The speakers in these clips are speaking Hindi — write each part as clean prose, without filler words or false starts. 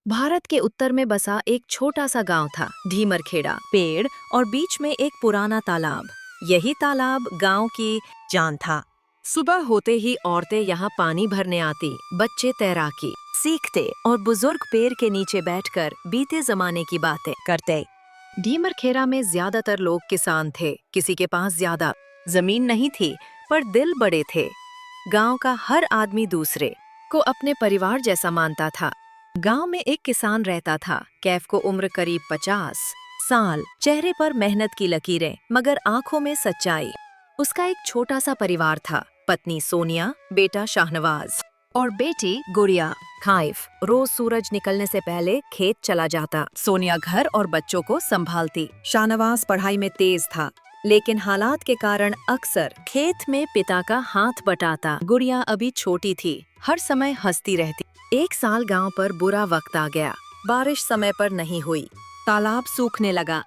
भारत के उत्तर में बसा एक छोटा सा गांव था, ढीमरखेड़ा। पेड़ और बीच में एक पुराना तालाब। यही तालाब गांव की जान था। सुबह होते ही औरतें यहाँ पानी भरने आती, बच्चे तैराकी सीखते और बुजुर्ग पेड़ के नीचे बैठकर बीते जमाने की बातें करते। ढीमरखेड़ा में ज्यादातर लोग किसान थे। किसी के पास ज्यादा जमीन नहीं थी, पर दिल बड़े थे। गांव का हर आदमी दूसरे को अपने परिवार जैसा मानता था। गांव में एक किसान रहता था। कैफ को उम्र करीब 50 साल, चेहरे पर मेहनत की लकीरें, मगर आंखों में सच्चाई। उसका एक छोटा सा परिवार था, पत्नी सोनिया, बेटा शाहनवाज और बेटी गुड़िया। खाइफ रोज सूरज निकलने से पहले खेत चला जाता। सोनिया घर और बच्चों को संभालती। शाहनवाज पढ़ाई में तेज था, लेकिन हालात के कारण अक्सर खेत में पिता का हाथ बटाता। गुड़िया अभी छोटी थी, हर समय हंसती रहती। एक साल गांव पर बुरा वक्त आ गया। बारिश समय पर नहीं हुई, तालाब सूखने लगा,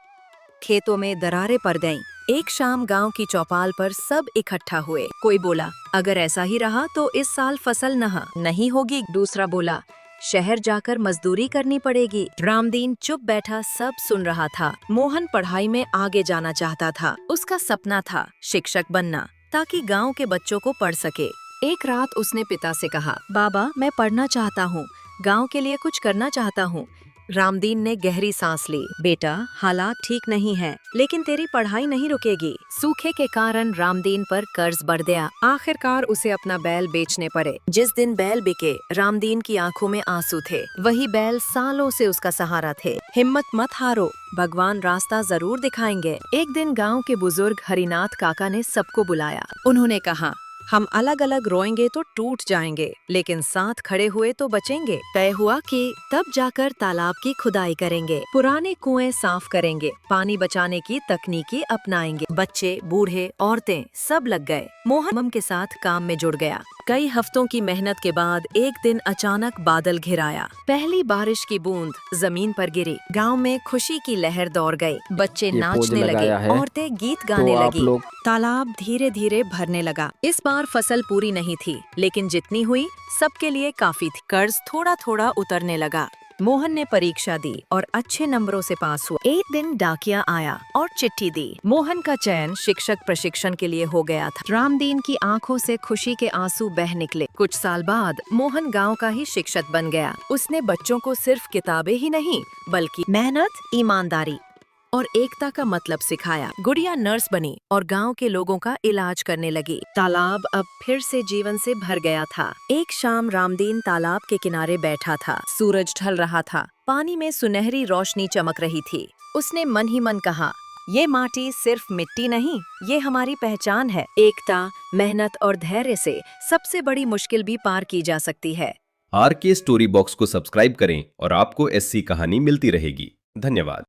खेतों में दरारें पड़ गईं। एक शाम गांव की चौपाल पर सब इकट्ठा हुए। कोई बोला, अगर ऐसा ही रहा तो इस साल फसल नहीं होगी। दूसरा बोला, शहर जाकर मजदूरी करनी पड़ेगी। रामदीन चुप बैठा सब सुन रहा था। मोहन पढ़ाई में आगे जाना चाहता था। उसका सपना था शिक्षक बनना, ताकि गांव के बच्चों को पढ़ सके। एक रात उसने पिता से कहा, बाबा मैं पढ़ना चाहता हूँ, गांव के लिए कुछ करना चाहता हूँ। रामदीन ने गहरी सांस ली। बेटा, हालात ठीक नहीं है, लेकिन तेरी पढ़ाई नहीं रुकेगी। सूखे के कारण रामदीन पर कर्ज बढ़ गया। आखिरकार उसे अपना बैल बेचने पड़े। जिस दिन बैल बिके, रामदीन की आंखों में आंसू थे। वही बैल सालों से उसका सहारा थे। हिम्मत मत हारो, भगवान रास्ता जरूर दिखाएंगे। एक दिन गाँव के बुजुर्ग हरिनाथ काका ने सबको बुलाया। उन्होंने कहा, हम अलग अलग रोएंगे तो टूट जाएंगे, लेकिन साथ खड़े हुए तो बचेंगे। तय हुआ कि तब जाकर तालाब की खुदाई करेंगे, पुराने कुएं साफ करेंगे, पानी बचाने की तकनीकी अपनाएंगे। बच्चे, बूढ़े, औरतें सब लग गए। मोहन के साथ काम में जुड़ गया। कई हफ्तों की मेहनत के बाद एक दिन अचानक बादल घिर आया। पहली बारिश की बूंद जमीन पर गिरी। गांव में खुशी की लहर दौड़ गई। बच्चे नाचने लगे, औरतें गीत गाने लगी। तालाब धीरे धीरे भरने लगा। इस बार फसल पूरी नहीं थी, लेकिन जितनी हुई सबके लिए काफी थी। कर्ज थोड़ा थोड़ा उतरने लगा। मोहन ने परीक्षा दी और अच्छे नंबरों से पास हुआ। एक दिन डाकिया आया और चिट्ठी दी। मोहन का चयन शिक्षक प्रशिक्षण के लिए हो गया था। रामदीन की आंखों से खुशी के आंसू बह निकले। कुछ साल बाद मोहन गांव का ही शिक्षक बन गया। उसने बच्चों को सिर्फ किताबें ही नहीं, बल्कि मेहनत, ईमानदारी और एकता का मतलब सिखाया। गुड़िया नर्स बनी और गांव के लोगों का इलाज करने लगी। तालाब अब फिर से जीवन से भर गया था। एक शाम रामदीन तालाब के किनारे बैठा था। सूरज ढल रहा था, पानी में सुनहरी रोशनी चमक रही थी। उसने मन ही मन कहा, ये माटी सिर्फ मिट्टी नहीं, ये हमारी पहचान है। एकता, मेहनत और धैर्य से सबसे बड़ी मुश्किल भी पार की जा सकती है। RK स्टोरी बॉक्स को सब्सक्राइब करें और आपको ऐसी कहानी मिलती रहेगी। धन्यवाद।